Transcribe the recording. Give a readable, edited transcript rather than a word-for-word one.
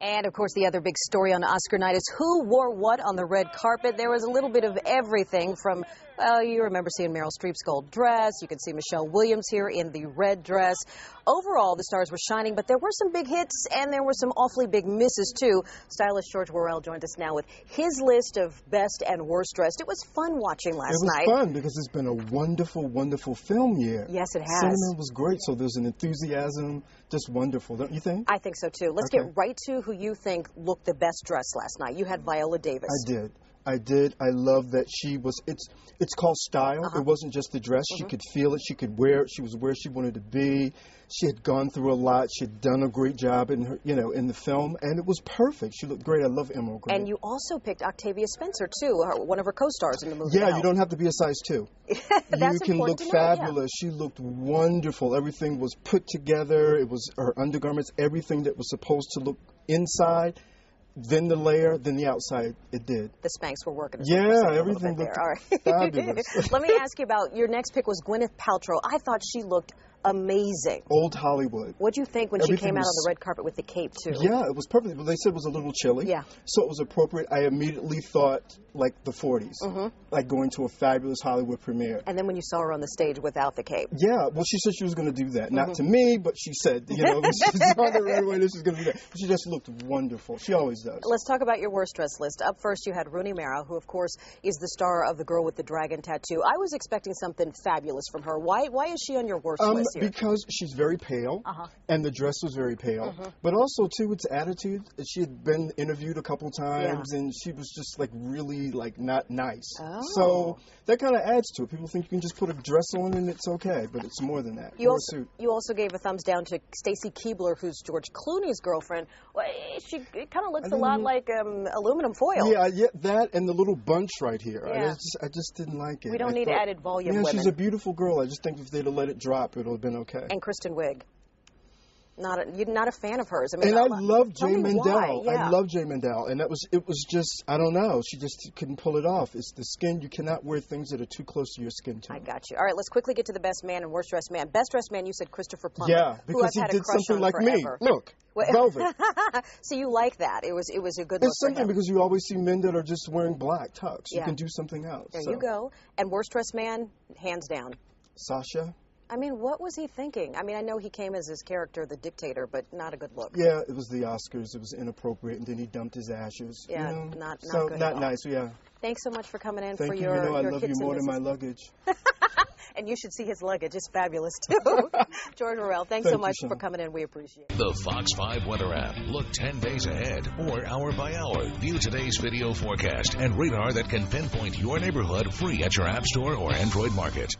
And, of course, the other big story on Oscar night is who wore what on the red carpet. There was a little bit of everything from, well, you remember seeing Meryl Streep's gold dress. You can see Michelle Williams here in the red dress. Overall, the stars were shining, but there were some big hits and there were some awfully big misses, too. Stylist George Worrell joined us now with his list of best and worst dressed. It was fun watching last night. It was fun because it's been a wonderful, wonderful film year. Yes, it has. Cinema was great, so there's an enthusiasm, just wonderful, don't you think? I think so, too. Let's get right to who you think looked the best dressed last night. You had Viola Davis. I did. I love that she was, it's called style. It wasn't just the dress. She could feel it. She could wear it. She was where she wanted to be. She had gone through a lot. She had done a great job in her, in the film, and it was perfect. She looked great. I love Emerald Green. And you also picked Octavia Spencer, too, one of her co-stars in the movie. Yeah, you don't have to be a size 2. That's you can look fabulous. She looked wonderful. Everything was put together. It was her undergarments, everything that was supposed to look inside. Then the layer, then the outside, it did. The Spanx were working. Yeah, everything looked fabulous. Let me ask you about, your next pick was Gwyneth Paltrow. I thought she looked amazing. Old Hollywood. What'd you think when she came out on the red carpet with the cape, too? Yeah, it was perfect. But they said it was a little chilly. Yeah. So it was appropriate. I immediately thought, like, the 40s. Like going to a fabulous Hollywood premiere. And then when you saw her on the stage without the cape. Yeah, well, she said she was going to do that. Not to me, but she said, she saw the right way, this is going to do that. But she just looked wonderful. She always does. Let's talk about your worst dress list. Up first, you had Rooney Mara, who, of course, is the star of The Girl with the Dragon Tattoo. I was expecting something fabulous from her. Why is she on your worst list here? Because she's very pale, and the dress was very pale. But also, too, it's attitude. She had been interviewed a couple times, and she was just, like, really, like, not nice. So that kind of adds to it. People think you can just put a dress on and it's okay, but it's more than that. You also gave a thumbs down to Stacy Keibler, who's George Clooney's girlfriend. Well, it kind of looks a lot like aluminum foil. Yeah, that and the little bunch right here. Yeah. I just didn't like it. We don't need added volume. Yeah, women. She's a beautiful girl. I just think if they'd have let it drop, it would have been okay. And Kristen Wiig. You're not a fan of hers. I mean, I love Jay Mendel. Yeah. I love Jay Mendel, and it was just, I don't know. She just couldn't pull it off. It's the skin. You cannot wear things that are too close to your skin tone. I got you. All right, let's quickly get to the best man and worst dressed man. Best dressed man, you said Christopher Plummer. Yeah, because he did something like forever. me. Look, velvet. So you like that? It was a good look It's something because you always see men that are just wearing black tux. You can do something else. There you go. And worst dressed man, hands down. Sasha. I mean, what was he thinking? I mean, I know he came as his character, the dictator, but not a good look. Yeah, it was the Oscars. It was inappropriate, and then he dumped his ashes. Yeah, not good. Not nice. Yeah. Thanks so much for coming in. Thank for you. your I love you more than my luggage. And you should see his luggage. It's fabulous, too. George Worrell, thanks so much for coming in. We appreciate it. The Fox 5 weather app. Look 10 days ahead or hour by hour. View today's video forecast and radar that can pinpoint your neighborhood free at your App Store or Android Market.